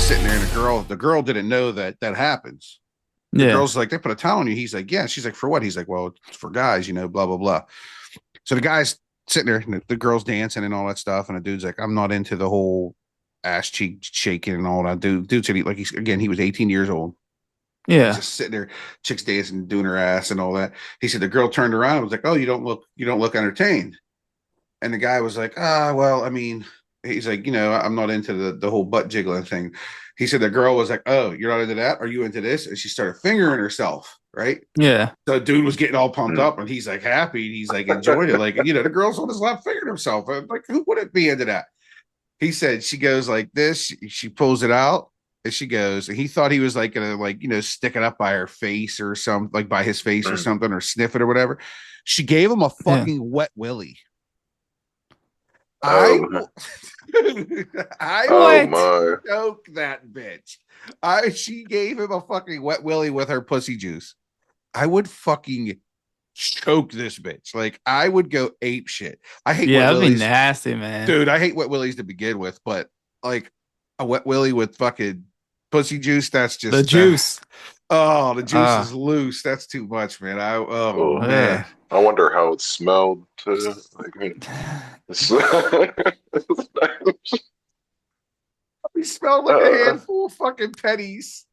guy's sitting there, and the girl didn't know that happens. The girl's like, they put a towel on you. He's like, yeah. She's like, for what? He's like, well, it's for guys, blah, blah, blah. So the guy's sitting there, and the girl's dancing and all that stuff. And the dude's like, I'm not into the whole ass cheek shaking and all that. Dude said he was 18 years old. Yeah. He's just sitting there, chicks dancing, doing her ass and all that. He said the girl turned around and was like, oh, you don't look entertained. And the guy was like, well, I mean, he's like, I'm not into the whole butt jiggling thing. He said the girl was like, oh, you're not into that? Are you into this? And she started fingering herself, right? Yeah. So dude was getting all pumped up, and he's like happy. And he's like enjoying it. Like, the girl's on his lap fingering himself. Like, who wouldn't be into that? He said she goes like this. She pulls it out, and she goes. And he thought he was like gonna stick it up by her face or something, like by his face or something, or sniff it or whatever. She gave him a fucking wet willy. I would choke that bitch. She gave him a fucking wet willy with her pussy juice. I would fucking choke this bitch. Like, I would go ape shit. I hate wet willies. That'd be nasty, man. Dude, I hate wet willies to begin with, but like a wet willy with fucking pussy juice, that's just the juice. The juice is loose. That's too much, man. Man. I wonder how it smelled too. He smelled like a handful of fucking pennies.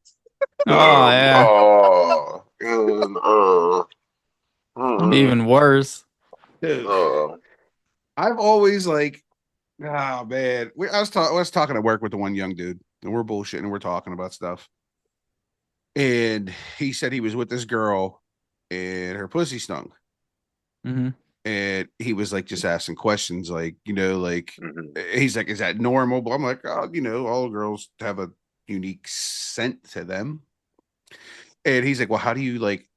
Even worse. Dude, I've always like, man. I was talking at work with the one young dude, and we're bullshitting and we're talking about stuff. And he said he was with this girl, and her pussy stung. Mm-hmm. And he was like just asking questions, like, he's like, is that normal? But I'm like, all girls have a unique scent to them. And he's like, well, how do you like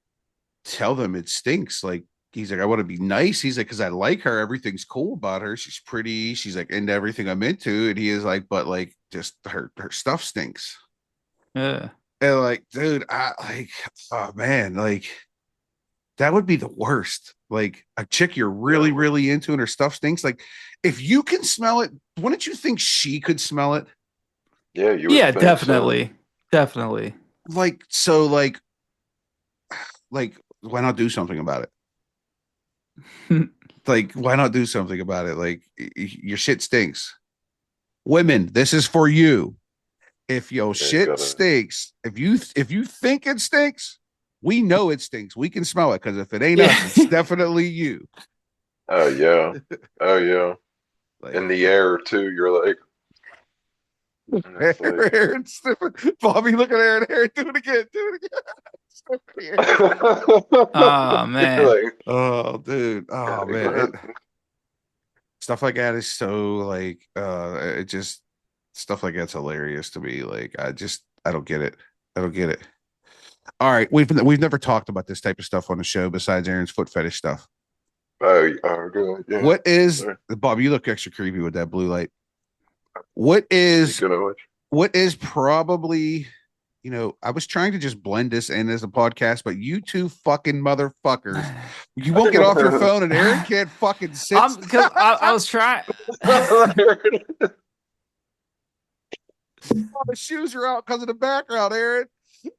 tell them it stinks? Like, he's like, I want to be nice. He's like, because I like her. Everything's cool about her. She's pretty. She's like into everything I'm into. And he is like, but like, just her stuff stinks. Yeah. And like, dude, oh man, like that would be the worst. Like a chick you're really, really into and her stuff stinks. Like, if you can smell it, wouldn't you think she could smell it? Yeah, you would think definitely. So. Definitely. Like, why not do something about it? Like, why not do something about it? Like, your shit stinks. Women, this is for you. If your shit stinks, if you think it stinks, we know it stinks. We can smell it, because if it ain't us, it's definitely you. Oh yeah. Like, in the air too. You're like, Aaron, Bobby, look at Aaron. Aaron, do it again. Oh man. Like, oh dude. Oh man. Stuff like that is so like it just stuff like that's hilarious to me. Like, I don't get it. All right, we've never talked about this type of stuff on the show besides Aaron's foot fetish stuff. Oh good. Yeah. What is Bob? You look extra creepy with that blue light. What is probably, I was trying to just blend this in as a podcast, but you two fucking motherfuckers, you won't get off your phone, and Aaron can't fucking sit. Because I was trying. The shoes are out because of the background, Aaron.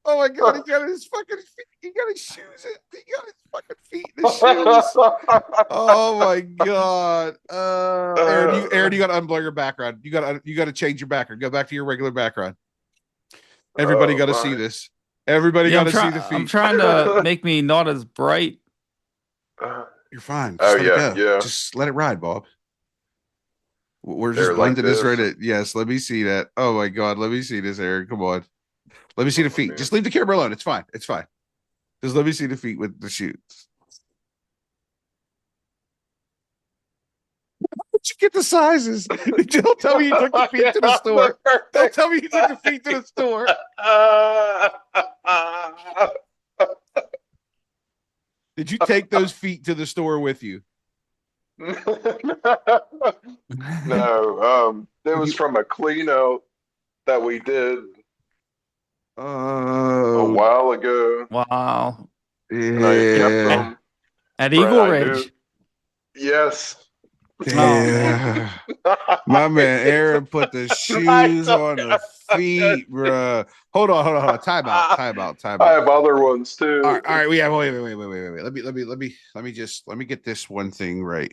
Oh my god, he got his fucking feet. He got his shoes in. He got his fucking feet in the shoes. Oh my god. Aaron, you gotta unblur your background. You gotta change your background. Go back to your regular background. Everybody gotta see this. Everybody gotta see the feet. I'm trying to make me not as bright. You're fine. Just let it go. Just let it ride, Bob. We're just blending this right at. Yes, let me see that. Oh my god, let me see this, Aaron. Come on. Let me see the feet. Man. Just leave the camera alone. It's fine. Just let me see the feet with the shoes. Did you get the sizes? Don't tell me you took the feet to the store. Don't tell me you took the feet to the store. Did you take those feet to the store with you? No. It was from a clean out that we did. A while ago. Wow. Yeah. At Eagle Ridge. Yes. Yeah. My man Aaron put the shoes on the feet, bro. Hold on. Time out. I have other ones too. All right. We have wait. Let me get this one thing right.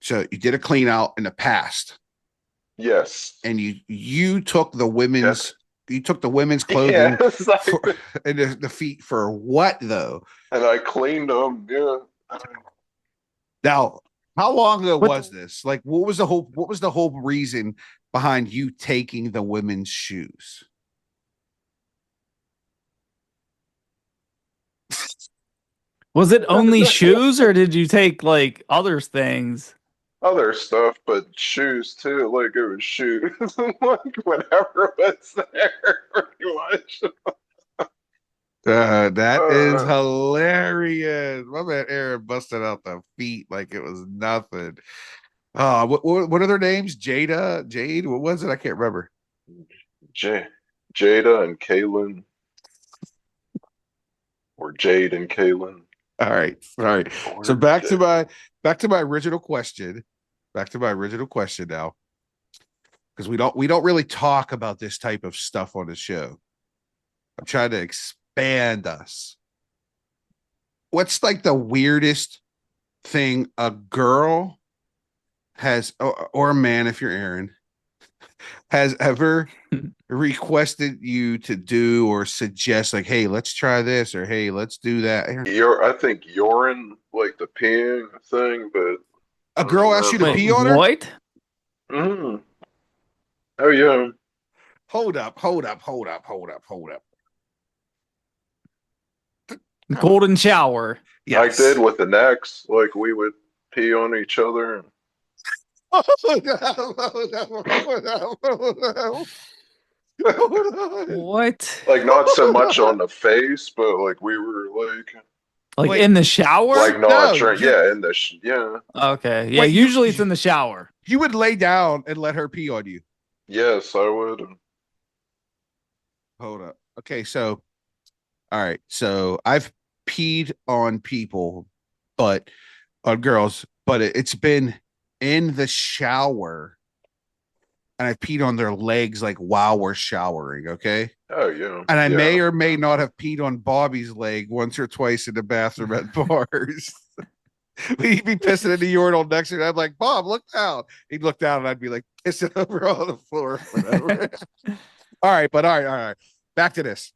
So you did a clean out in the past. Yes. And you took the women's clothing and the feet for what though? And I cleaned them. Yeah. Now, how long ago was this? Like, what was the whole reason behind you taking the women's shoes? Was it only shoes, or did you take like other things? Other stuff, but shoes too. Like it was shoes. Like whatever was there, pretty much. That is hilarious. My man Aaron busted out the feet like it was nothing. What are their names? Jade? What was it? I can't remember. Jada and Kaylin, or Jade and Kaylin. All right. So back to my original question. Back to my original question now, because we don't really talk about this type of stuff on the show. I'm trying to expand us. What's like the weirdest thing a girl has, or a man, if you're Aaron, has ever requested you to do or suggest, like, hey, let's try this, or hey, let's do that? I think urine, like the peeing thing, but a girl asked you to pee on her? What? Oh yeah. Hold up. Golden shower. Yes. I did with the necks. Like we would pee on each other. What? Like not so much on the face, but like we were like in the shower. Like not drink. Yeah, in the yeah. Okay. Yeah. Wait, usually it's in the shower. You would lay down and let her pee on you. Yes, I would. Hold up. Okay, so all right. So I've peed on people, but on girls, but it's been in the shower, and I peed on their legs like while we're showering. Okay. Oh yeah. And I may or may not have peed on Bobby's leg once or twice in the bathroom at bars. He'd be pissing in the urinal next to me. I'd be like, Bob, look down. He'd look down, and I'd be like pissing over on the floor. Whatever. All right. Back to this.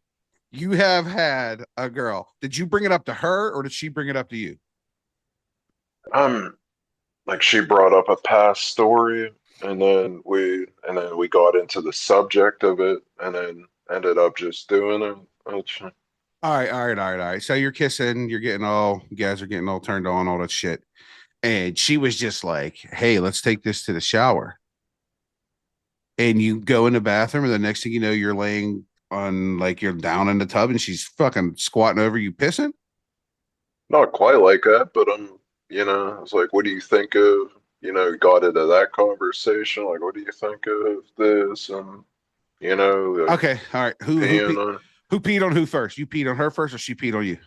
You have had a girl. Did you bring it up to her, or did she bring it up to you? Like she brought up a past story, and then we got into the subject of it, and then ended up just doing it. All right. So you're kissing, you guys are getting all turned on, all that shit. And she was just like, hey, let's take this to the shower. And you go in the bathroom, and the next thing you know, you're laying on, like, you're down in the tub, and she's fucking squatting over you pissing? Not quite like that, but it's like, what do you think of, got into that conversation. Like, what do you think of this? And, like, okay. All right. Who peed on who first? You peed on her first, or she peed on you?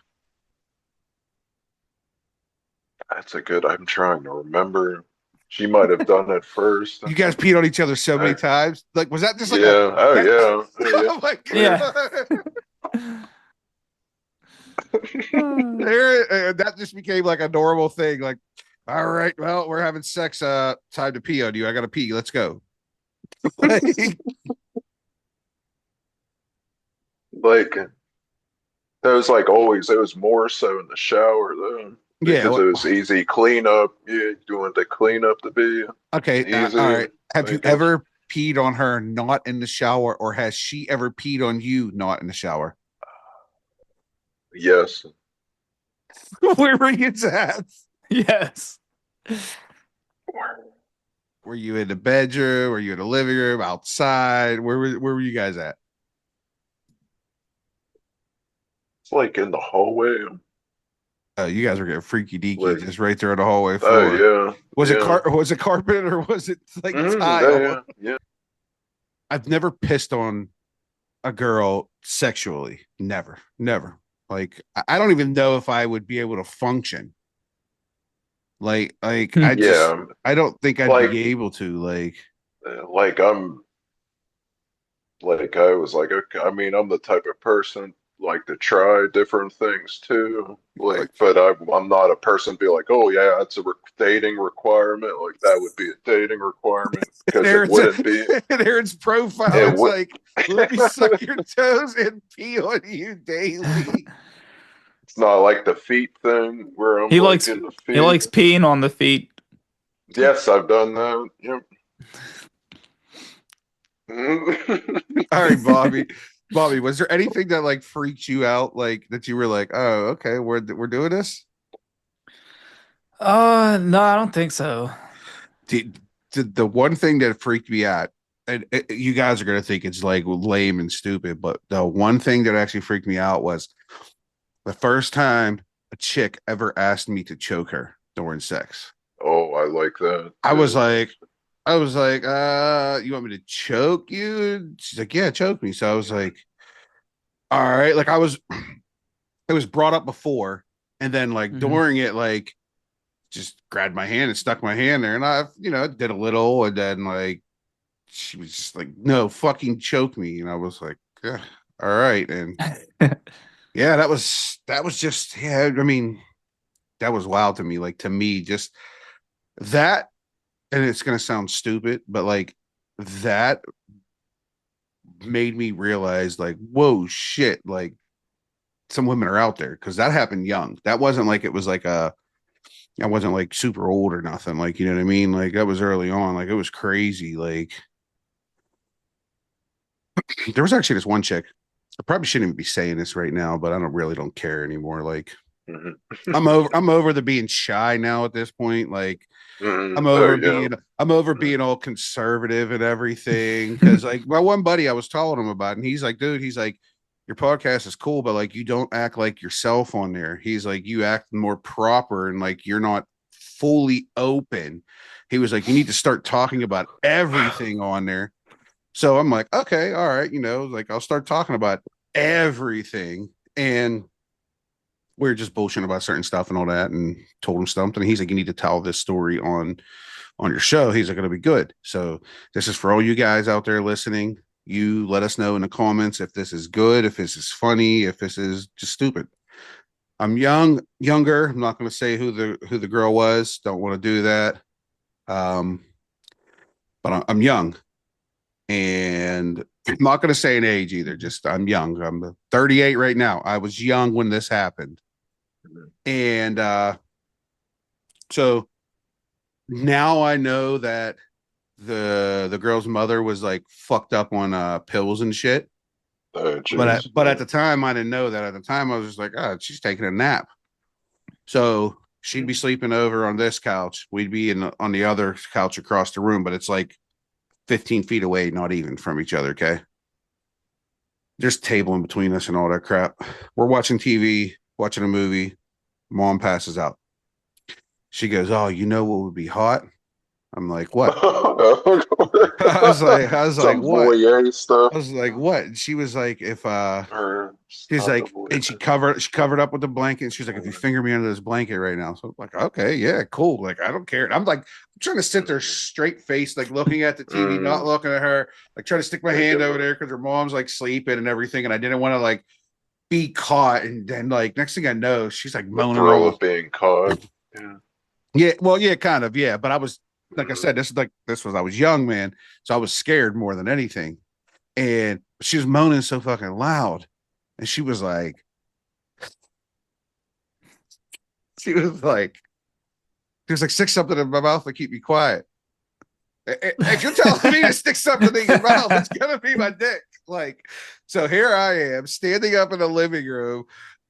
I'm trying to remember. She might have done it first. You guys peed on each other so many times. Like, was that just like yeah. Oh my God. That just became like a normal thing. Like, all right, well, we're having sex. Time to pee on you. I gotta pee. Let's go. Like, that was like always. It was more so in the shower though. Because it was easy cleanup. Yeah, you want to clean up the bed. Okay, all right. Have you ever peed on her not in the shower, or has she ever peed on you not in the shower? Yes. Where were you at? Yes. Were you in the bedroom? Were you in the living room? Outside? Where were you guys at? It's like in the hallway. You guys were getting freaky deaky, just right there on the hallway floor. Oh yeah. Was it carpet, or was it like tile? Yeah. I've never pissed on a girl sexually. Never. Like, I don't even know if I would be able to function. I don't think I'd like, be able to I'm like, I was like, okay, I mean, I'm the type of person like to try different things too. Like, but I'm not a person be like, oh yeah, it's a dating requirement. Like that would be a dating requirement because it wouldn't be. In Aaron's profile, it's like, let me suck your toes and pee on you daily. It's not like the feet thing where I'm He like likes in the feet. he likes peeing on the feet. Yes, I've done that. Yep. All right, Bobby. Bobby, was there anything that like freaked you out, like that you were like, oh, okay, we're doing this? No, I don't think so. The one thing that freaked me out, and you guys are gonna think it's like lame and stupid, but the one thing that actually freaked me out was the first time a chick ever asked me to choke her during sex. Oh, I like that. I was like, you want me to choke you? She's like, yeah, choke me. So I was like, all right. Like it was brought up before, and then like during it, like just grabbed my hand and stuck my hand there, and I, did a little, and then like she was just like, no, fucking choke me, and I was like, all right, and yeah, that was just, yeah, I mean, that was wild to me. Like to me, just that, and it's gonna sound stupid, but like that made me realize, like, whoa, shit, like some women are out there, because that happened young. That wasn't like it was like I wasn't like super old or nothing. Like, you know what I mean? Like that was early on. Like it was crazy. Like there was actually this one chick. I probably shouldn't even be saying this right now, but I don't care anymore. Like I'm over the being shy now at this point. Like I'm over being all conservative and everything. Cause like my one buddy I was telling him about, and he's like, dude, he's like, your podcast is cool, but like you don't act like yourself on there. He's like, you act more proper, and like you're not fully open. He was like, you need to start talking about everything on there. So I'm like, okay, all right, like I'll start talking about everything. And we were just bullshitting about certain stuff and all that, and told him something. He's like, you need to tell this story on your show. He's like, it'll be good. So this is for all you guys out there listening. You let us know in the comments if this is good, if this is funny, if this is just stupid. I'm younger. I'm not going to say who the girl was. Don't want to do that. But I'm young, and I'm not going to say an age either. Just I'm young. I'm 38 right now. I was young when this happened, and so now I know that the girl's mother was like fucked up on pills and shit. But at the time I didn't know that. At the time I was just like, oh, she's taking a nap. So she'd be sleeping over on this couch. We'd be on the other couch across the room, but it's like 15 feet away, not even from each other. Okay. There's a table in between us and all that crap. We're watching TV, watching a movie. Mom passes out. She goes, oh, you know what would be hot? I'm like, what? I was like, what? Stuff. I was like, what? And she was like, if she's like, and she covered up with the blanket, and she's like, if you finger me under this blanket right now. So I'm like, okay, yeah, cool. Like, I don't care. And I'm like, I'm trying to sit there straight face, like looking at the TV, not looking at her, like trying to stick my hand over there because her mom's like sleeping and everything. And I didn't want to like be caught. And then like next thing I know, she's like moaning. The thrill of being caught. Yeah. Well, yeah, kind of. Yeah. But I was, like I said, I was young, man. So I was scared more than anything. And she was moaning so fucking loud. And she was like, stick something in my mouth to keep me quiet. If you're telling me to stick something in your mouth, it's gonna be my dick. Like, so here I am standing up in the living room.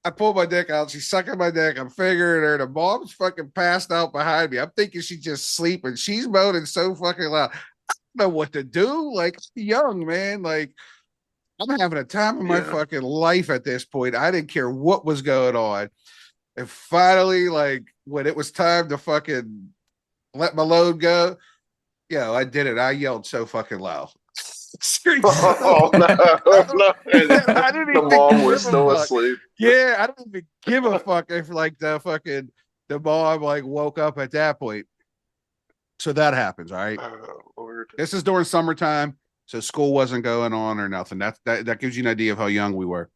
I pull my dick out. She's sucking my dick. I'm fingering her. The mom's fucking passed out behind me. I'm thinking she's just sleeping. She's moaning so fucking loud. I don't know what to do. Like, young, man. Like, I'm having a time of my fucking life at this point. I didn't care what was going on. And finally, like, when it was time to fucking let my load go, I did it. I yelled so fucking loud. Oh no! The mom was still asleep. Yeah, I don't even give a fuck if like the fucking the mom like woke up at that point. So that happens, all right. Lord. This is during summertime, so school wasn't going on or nothing. That gives you an idea of how young we were.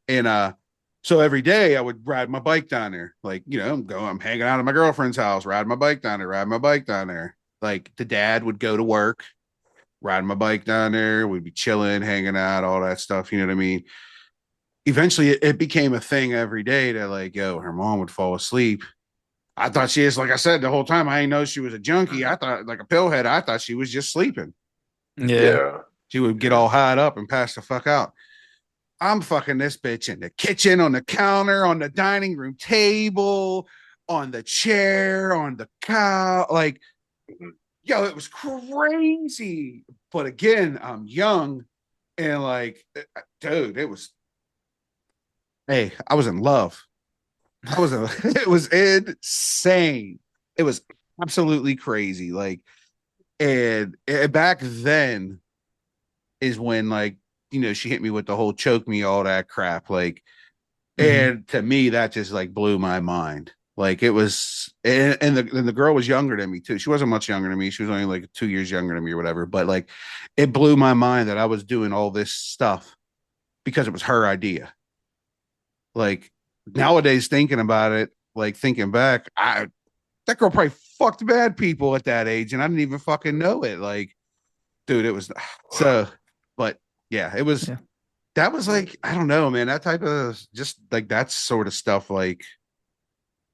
And so every day I would ride my bike down there. Like, I'm hanging out at my girlfriend's house, riding my bike down there, riding my bike down there. Like the dad would go to work, riding my bike down there. We'd be chilling, hanging out, all that stuff. You know what I mean? Eventually it became a thing every day that like, her mom would fall asleep. I thought she is, like I said, the whole time I didn't know she was a junkie. I thought like a pillhead. I thought she was just sleeping. Yeah. She would get all high up and pass the fuck out. I'm fucking this bitch in the kitchen, on the counter, on the dining room table, on the chair, on the couch. Like, yo, it was crazy. But again, I'm young and like, dude, hey, I was in love. It was insane. It was absolutely crazy. Like, and back then is when like, she hit me with the whole choke me, all that crap. Like, and to me, that just like blew my mind. Like it was, and the girl was younger than me too. She wasn't much younger than me. She was only like 2 years younger than me or whatever. But like, it blew my mind that I was doing all this stuff because it was her idea. Like nowadays, thinking about it, like thinking back, that girl probably fucked bad people at that age, and I didn't even fucking know it. Like, dude, it was so. But yeah, it was. Yeah. That was like, I don't know, man. That type of just like that sort of stuff, like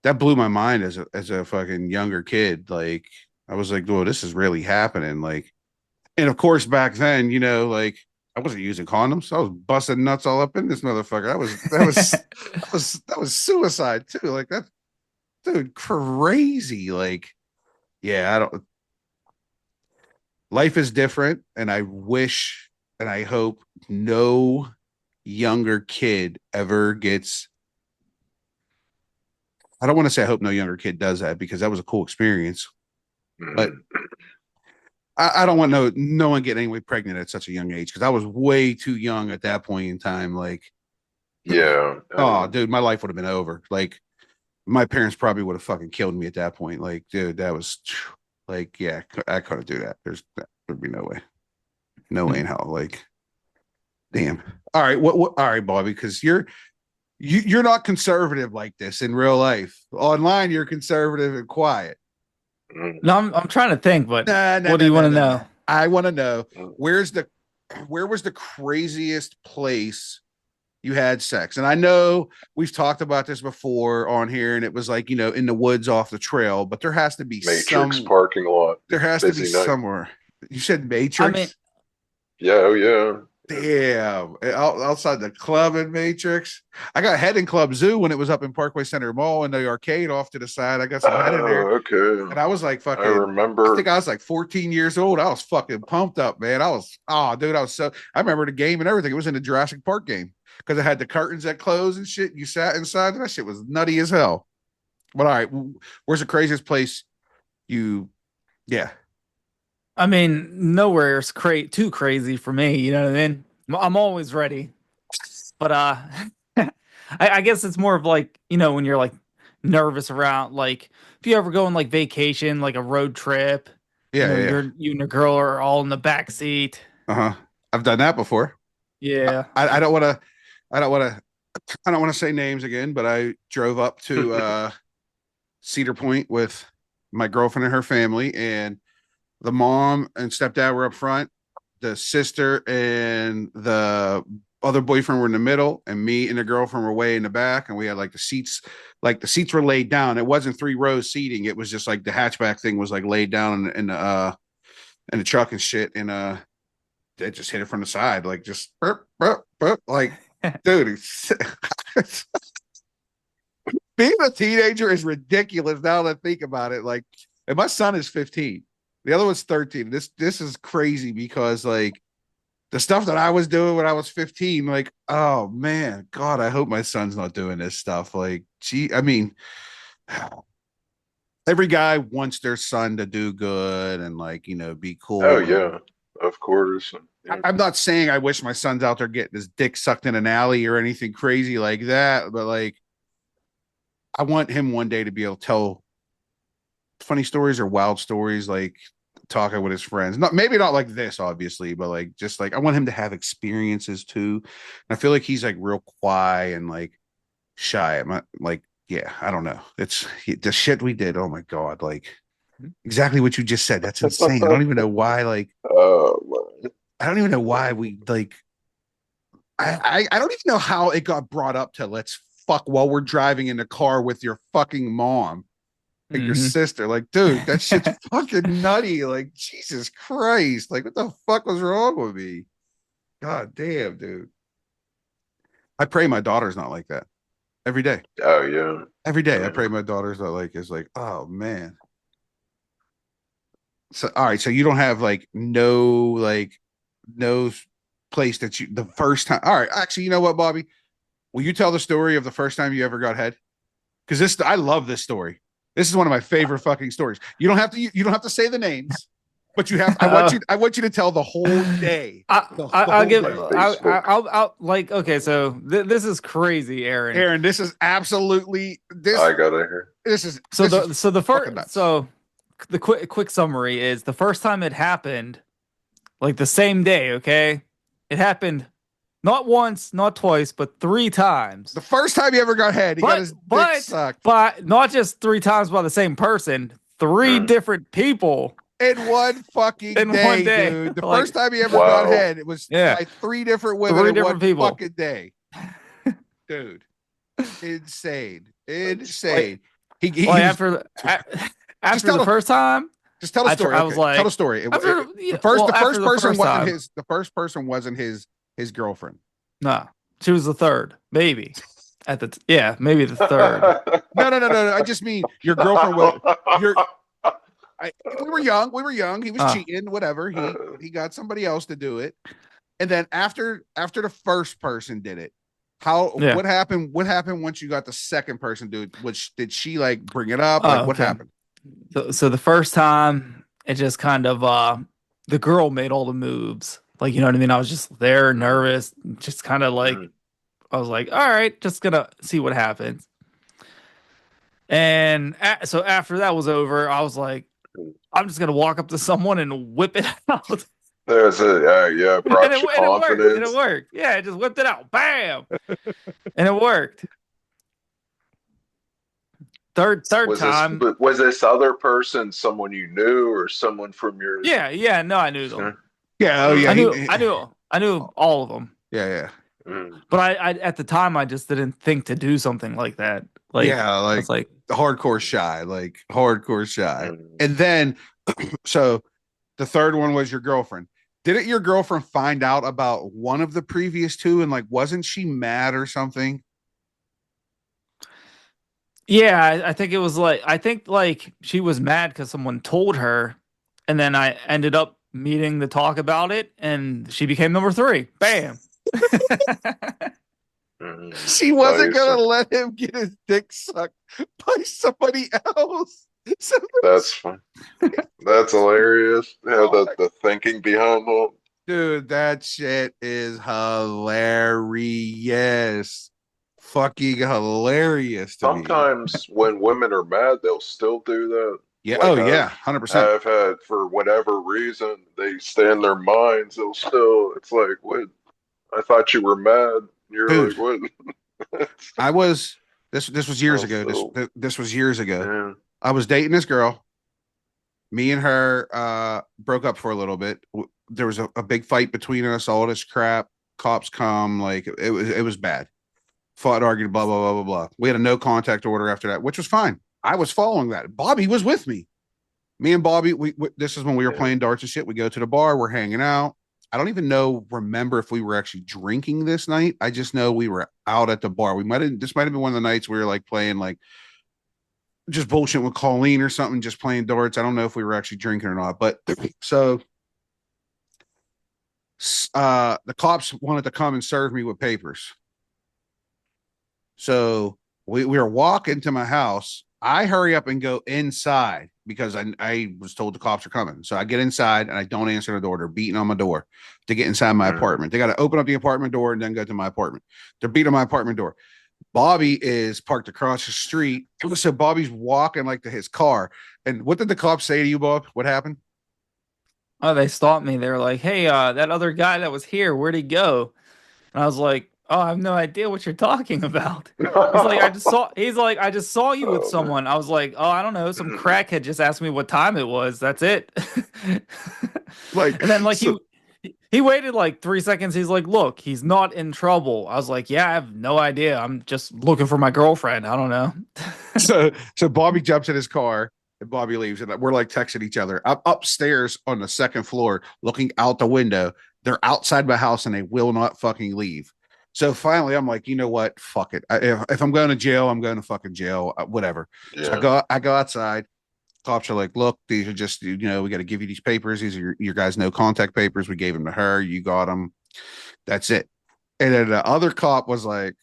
that blew my mind as a fucking younger kid. Like I was like, whoa, this is really happening. Like, and of course back then, like I wasn't using condoms. I was busting nuts all up in this motherfucker. That was suicide too. Like that, dude, crazy. Like, yeah, I don't. Life is different, and I wish and I hope no younger kid ever gets. I don't want to say I hope no younger kid does that because that was a cool experience, but I don't want no one getting anybody pregnant at such a young age because I was way too young at that point in time. Like, yeah, oh, dude, my life would have been over. Like, my parents probably would have fucking killed me at that point. Like, dude, that was like, yeah, I couldn't do that. There'd be no way, no way in hell. Like, damn. All right, what? All right, Bobby, because you're not conservative like this in real life. Online, you're conservative and quiet. No, I'm trying to think, but what do you want to know? I want to know where was the craziest place you had sex? And I know we've talked about this before on here, and it was like, in the woods off the trail, but there has to be Matrix parking lot. There has to be somewhere. You said Matrix? I mean, yeah, oh yeah. Damn, outside the club in Matrix. I got head in Club Zoo when it was up in Parkway Center Mall in the arcade off to the side. I got some head in there. Okay. And I was like fucking, I remember. I think I was like 14 years old. I was fucking pumped up, man. Dude, I remember the game and everything. It was in the Jurassic Park game because it had the curtains that closed and shit. You sat inside and that shit was nutty as hell. But all right, where's the craziest place yeah. I mean, nowhere's too crazy for me. You know what I mean? I'm always ready. But I guess it's more of like, when you're like nervous around, like if you ever go on like vacation, like a road trip. Yeah, you and your girl are all in the back seat. I've done that before. Yeah. I don't want to say names again, but I drove up to Cedar Point with my girlfriend and her family, and the mom and stepdad were up front. The sister and the other boyfriend were in the middle, and me and the girlfriend were way in the back. And we had like the seats were laid down. It wasn't 3 rows seating. It was just like the hatchback thing was like laid down in the truck and shit. And they just hit it from the side, like just burp, burp, burp. Like, dude, being a teenager is ridiculous now that I think about it. Like, and my son is 15. The other one's 13. This is crazy because like the stuff that I was doing when I was 15, like, oh man, God, I hope my son's not doing this stuff. Like, gee, I mean, every guy wants their son to do good and like, be cool. Oh yeah, of course. Yeah. I'm not saying I wish my son's out there getting his dick sucked in an alley or anything crazy like that, but like, I want him one day to be able to tell funny stories or wild stories, like talking with his friends. Maybe not like this, obviously, but like just like I want him to have experiences too. And I feel like he's like real quiet and like shy. Like, yeah, I don't know. It's the shit we did. Oh my god, like exactly what you just said. That's insane. I don't even know why. Like, I don't even know why we like. I don't even know how it got brought up to let's fuck while we're driving in the car with your fucking mom and your sister. Like, dude, that shit's fucking nutty. Like, Jesus Christ. Like, what the fuck was wrong with me? God damn, dude. I pray my daughter's not like that every day. Oh, yeah. Every day. I pray my daughter's not like, is like, oh, man. So, all right. So you don't have like no place that you, the first time. All right. Actually, you know what, Bobby? Will you tell the story of the first time you ever got head? Because I love this story. This is one of my favorite fucking stories. You don't have to say the names, but you have. I want you to tell the whole day. I'll like. Okay, so this is crazy, Aaron. Aaron, this is absolutely this. I gotta hear. This is the quick summary is the first time it happened, like the same day. Okay, it happened. Not once, not twice, but 3 times. The first time he ever got head, he got his dick sucked. But not just 3 times by the same person, 3 different people. In one fucking day, dude. The first time he ever got head, it was like 3 different women in one fucking day. Dude. Insane. Insane. After the first time, just tell the story. I was like, tell the story. The first person wasn't his girlfriend. No, she was the third, maybe. Maybe the third. No. I just mean your girlfriend was we were young. He was cheating, whatever. He got somebody else to do it. And then after the first person did it, what happened once you got the second person do it? Did she like bring it up? Like what happened? So the first time it just kind of the girl made all the moves. Like, you know what I mean? I was just there, nervous, just kind of like, I was like, all right, just gonna see what happens. And so after that was over, I was like, I'm just gonna walk up to someone and whip it out. There's brought you confidence. And it worked. Yeah, I just whipped it out. Bam! And it worked. Third time. Was this other person someone you knew or someone from your... Yeah, no, I knew them. Yeah, I knew all of them. Yeah. But I at the time I just didn't think to do something like that. Like, it's like hardcore shy, And then, so the third one was your girlfriend. Didn't your girlfriend find out about one of the previous 2 and like wasn't she mad or something? Yeah, I think it was like she was mad because someone told her, and then I ended up meeting to talk about it, and she became number 3. Bam. She wasn't gonna let him get his dick sucked by somebody else. That's fun. That's hilarious. The thinking behind that. Dude, that shit is hilarious. Fucking hilarious to Sometimes when women are mad, they'll still do that. Yeah. Like 100%. I've had, for whatever reason, they stay in their minds. They'll still, it's like, what? I thought you were mad. You're like, what? This was years ago. This was years ago. Yeah. I was dating this girl. Me and her broke up for a little bit. There was a big fight between us, all this crap. Cops come, like it was bad. Fought, argued, blah, blah, blah, blah, blah. We had a no contact order after that, which was fine. I was following that. Bobby was with me. Me and Bobby, this is when we were playing darts and shit. We go to the bar, we're hanging out. I don't even remember if we were actually drinking this night. I just know we were out at the bar. This might have been one of the nights we were like playing like just bullshit with Colleen or something, just playing darts. I don't know if we were actually drinking or not, but so the cops wanted to come and serve me with papers. So we were walking to my house. I hurry up and go inside because I was told the cops are coming. So I get inside and I don't answer the door. They're beating on my door to get inside my apartment. They got to open up the apartment door and then go to my apartment. They're beating on my apartment door. Bobby is parked across the street. So Bobby's walking like to his car. And what did the cops say to you, Bob? What happened? Oh, they stopped me. They were like, "Hey, that other guy that was here, where'd he go?" And I was like, "Oh, I have no idea what you're talking about." He's like, "I just saw." He's like, "I just saw you with Oh man. someone." I was like, "Oh, I don't know. Some crackhead just asked me what time it was. That's it." Like, And then like so he waited like 3 seconds. He's like, "Look, he's not in trouble." I was like, "Yeah, I have no idea. I'm just looking for my girlfriend. I don't know." so Bobby jumps in his car and Bobby leaves, and we're like texting each other. I'm upstairs on the second floor, looking out the window. They're outside my house and they will not fucking leave. So finally, I'm like, you know what? Fuck it. If I'm going to jail, I'm going to fucking jail. Whatever. So Yeah. I go outside. Cops are like, look, these are just, we got to give you these papers. These are your guys' no contact papers. We gave them to her. You got them. That's it. And then the other cop was like,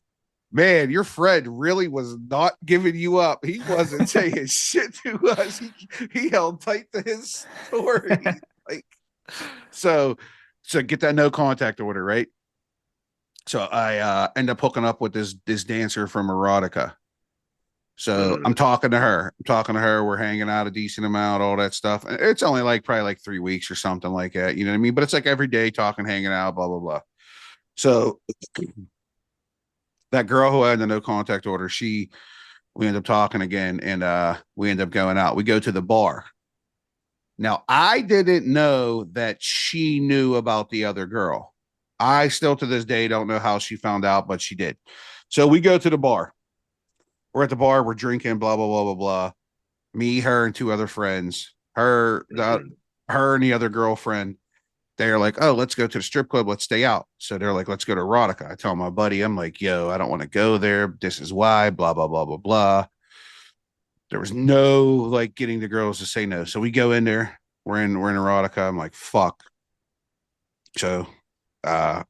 man, your friend really was not giving you up. He wasn't saying shit to us. He held tight to his story. Like, so get that no contact order, right? So I end up hooking up with this dancer from Erotica. So I'm talking to her. We're hanging out a decent amount, all that stuff. And it's only like probably like 3 weeks or something like that. You know what I mean? But it's like every day talking, hanging out, blah, blah, blah. So that girl who had the no contact order, we end up talking again, and we end up going out. We go to the bar. Now, I didn't know that she knew about the other girl. I still to this day don't know how she found out, but she did. So we go to the bar. We're at the bar, we're drinking, blah, blah, blah, blah, blah. Me, her, and two other friends. Her and the other girlfriend. They're like, oh, let's go to the strip club. Let's stay out. So they're like, let's go to Erotica. I tell my buddy, I'm like, yo, I don't want to go there. This is why, blah, blah, blah, blah, blah. There was no like getting the girls to say no. So we go in there. We're in Erotica. I'm like, fuck. So I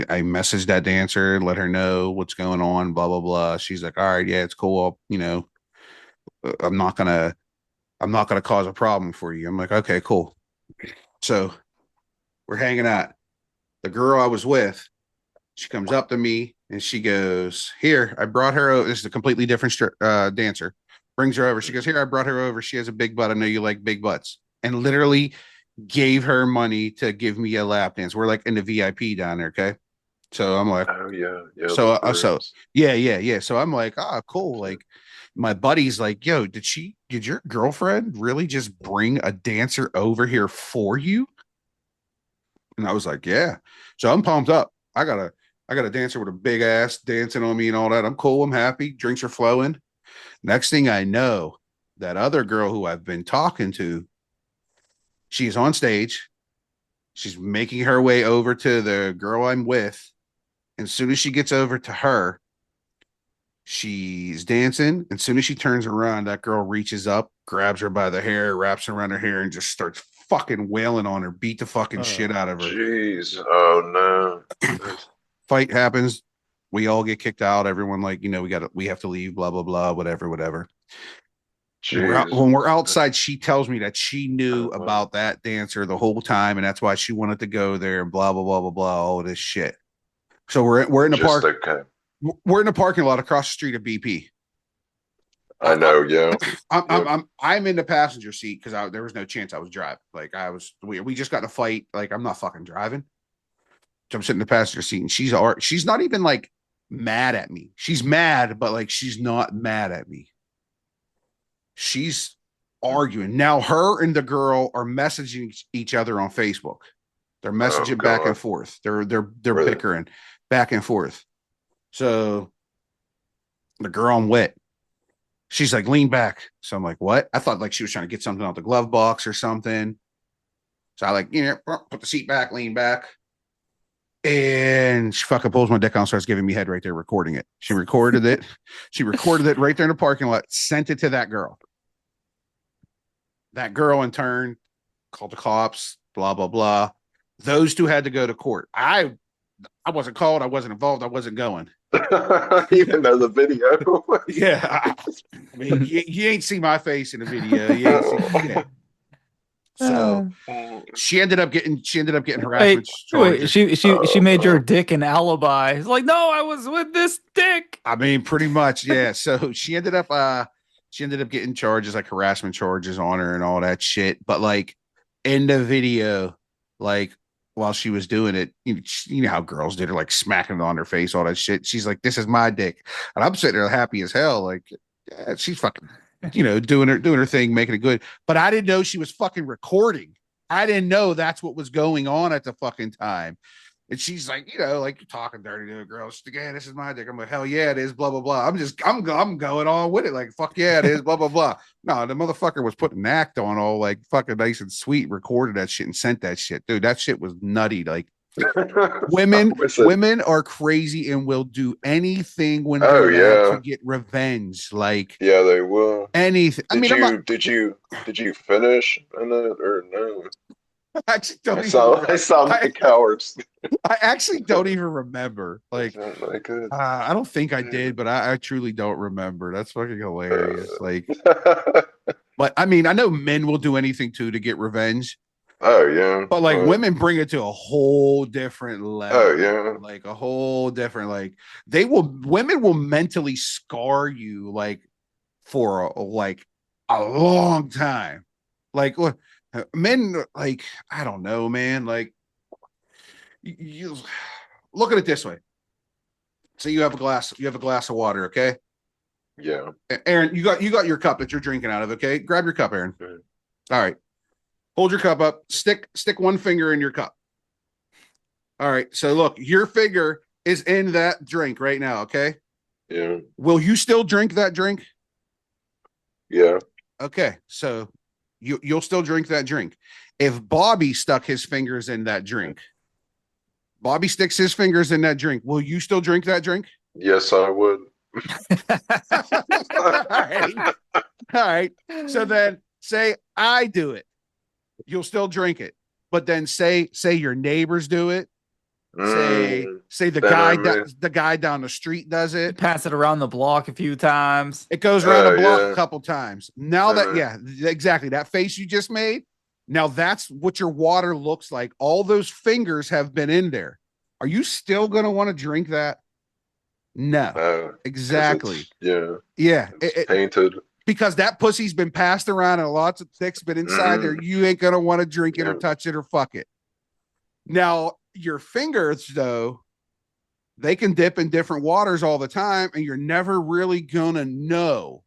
messaged that dancer, let her know what's going on, blah, blah, blah. She's like, all right, yeah, it's cool. I'm not gonna cause a problem for you. I'm like, okay, cool. So we're hanging out. The girl I was with, she comes up to me and she goes, here, I brought her over. This is a completely different dancer. Brings her over. She goes, here, I brought her over. She has a big butt. I know you like big butts. And literally gave her money to give me a lap dance. We're like in the VIP down there, okay? So I'm like, Oh yeah, yeah. so yeah. So I'm like, cool. Like my buddy's like, yo, did your girlfriend really just bring a dancer over here for you? And I was like, yeah. So I'm pumped up. I got a dancer with a big ass dancing on me and all that. I'm cool. I'm happy. Drinks are flowing. Next thing I know, that other girl who I've been talking to, she's on stage. She's making her way over to the girl I'm with. And as soon as she gets over to her, she's dancing. And as soon as she turns around, that girl reaches up, grabs her by the hair, wraps around her hair, and just starts fucking wailing on her, beat the fucking shit out of her. Jeez. Oh no. Fight happens. We all get kicked out. Everyone like, we have to leave, blah, blah, blah, whatever. When we're outside, she tells me that she knew about that dancer the whole time, and that's why she wanted to go there and blah, blah, blah, blah, blah, all this shit. So we're in the park. Okay. We're in the parking lot across the street of BP. I know, yeah. I'm in the passenger seat because there was no chance I was driving. Like we just got in a fight. Like I'm not fucking driving. So I'm sitting in the passenger seat, and she's not even like mad at me. She's mad, but like she's not mad at me. She's arguing. Now her and the girl are messaging each other on Facebook. They're messaging back and forth. They're bickering back and forth. So the girl I'm with, she's like, lean back. So I'm like, what? I thought like she was trying to get something out the glove box or something. So I like, put the seat back, lean back. And she fucking pulls my dick out and starts giving me head right there, recording it. She recorded it. She recorded it right there in the parking lot, sent it to that girl. That girl in turn called the cops, blah, blah, blah. Those two had to go to court. I wasn't called. I wasn't involved. I wasn't going. Even though the video. Yeah. I mean, you ain't see my face in the video. You ain't see, So she ended up getting harassment charges. She made your dick an alibi. It's like, no, I was with this dick. I mean, pretty much, yeah. So she ended up getting charges, like harassment charges on her and all that shit. But like in the video, like while she was doing it, you know how girls did her, like smacking it on her face, all that shit. She's like, "This is my dick," and I'm sitting there happy as hell, like, yeah, she's fucking, doing her thing, making it good. But I didn't know she was fucking recording. I didn't know that's what was going on at the fucking time. And she's like, like talking dirty to a girl. She's like, yeah, this is my dick. I'm like, hell yeah, it is, blah, blah, blah. I'm going on with it. Like, fuck yeah, it is, blah, blah, blah. No, the motherfucker was putting an act on, all like fucking nice and sweet, recorded that shit and sent that shit. Dude, that shit was nutty. Like, women are crazy and will do anything when they're mad to get revenge. Like, yeah, they will. Anything. Did you finish in it or no? I actually don't I sound like cowards. I actually don't even remember. Like, I don't think I did, but I truly don't remember. That's fucking hilarious. Like, but I mean, I know men will do anything to get revenge. Oh yeah. But like women bring it to a whole different level. Oh yeah. Like a whole different, like women will mentally scar you like for a long time. Like men, like, I don't know, man. Like, you look at it this way. So you have a glass of water, okay? Yeah. Aaron, you got your cup that you're drinking out of, okay? Grab your cup, Aaron. Okay. All right. Hold your cup up. Stick one finger in your cup. All right. So look, your finger is in that drink right now, okay? Yeah. Will you still drink that drink? Yeah. Okay. So you'll still drink that drink. If Bobby stuck his fingers in that drink, Bobby sticks his fingers in that drink, will you still drink that drink? Yes, I would. All right. So then say I do it. You'll still drink it. But then say your neighbors do it. Say the guy down the street does it. Pass it around the block a few times. It goes around the block a couple times. Now exactly. That face you just made. Now that's what your water looks like. All those fingers have been in there. Are you still going to want to drink that? No. Exactly. Yeah. It's painted. Because that pussy's been passed around and lots of thick's been inside there. You ain't going to want to drink it or touch it or fuck it. Now, your fingers, though, they can dip in different waters all the time, and you're never really gonna know,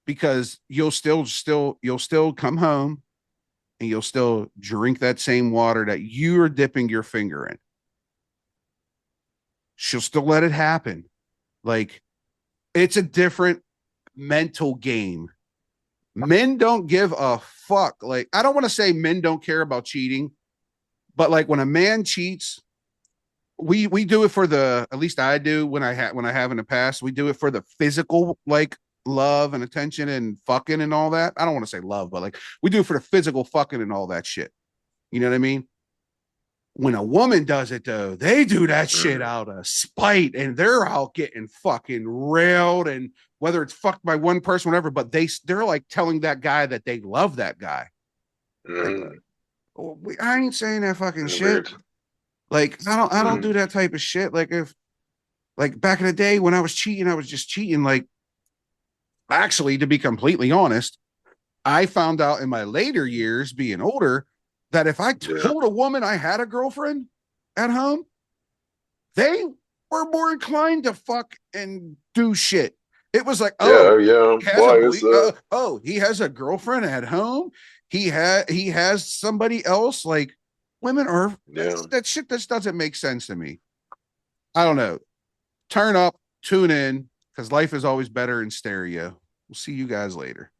because you'll still come home and you'll still drink that same water that you are dipping your finger in. She'll still let it happen. Like, it's a different mental game. Men don't give a fuck. Like, I don't want to say men don't care about cheating. But like when a man cheats, we do it for at least I do when I have in the past, we do it for the physical, like, love and attention and fucking and all that. I don't want to say love, but like we do it for the physical fucking and all that shit. You know what I mean? When a woman does it, though, they do that shit out of spite, and they're out getting fucking railed, and whether it's fucked by one person, whatever, but they're like telling that guy that they love that guy. I ain't saying that fucking shit. Like, I don't do that type of shit. Like, if, like, back in the day when I was cheating, I was just cheating. Like, actually, to be completely honest, I found out in my later years, being older, that if I told a woman I had a girlfriend at home, they were more inclined to fuck and do shit. It was like, he has a girlfriend at home. He has somebody else. Like, women are that shit. This doesn't make sense to me. I don't know. Turn up, tune in, because life is always better in stereo. We'll see you guys later.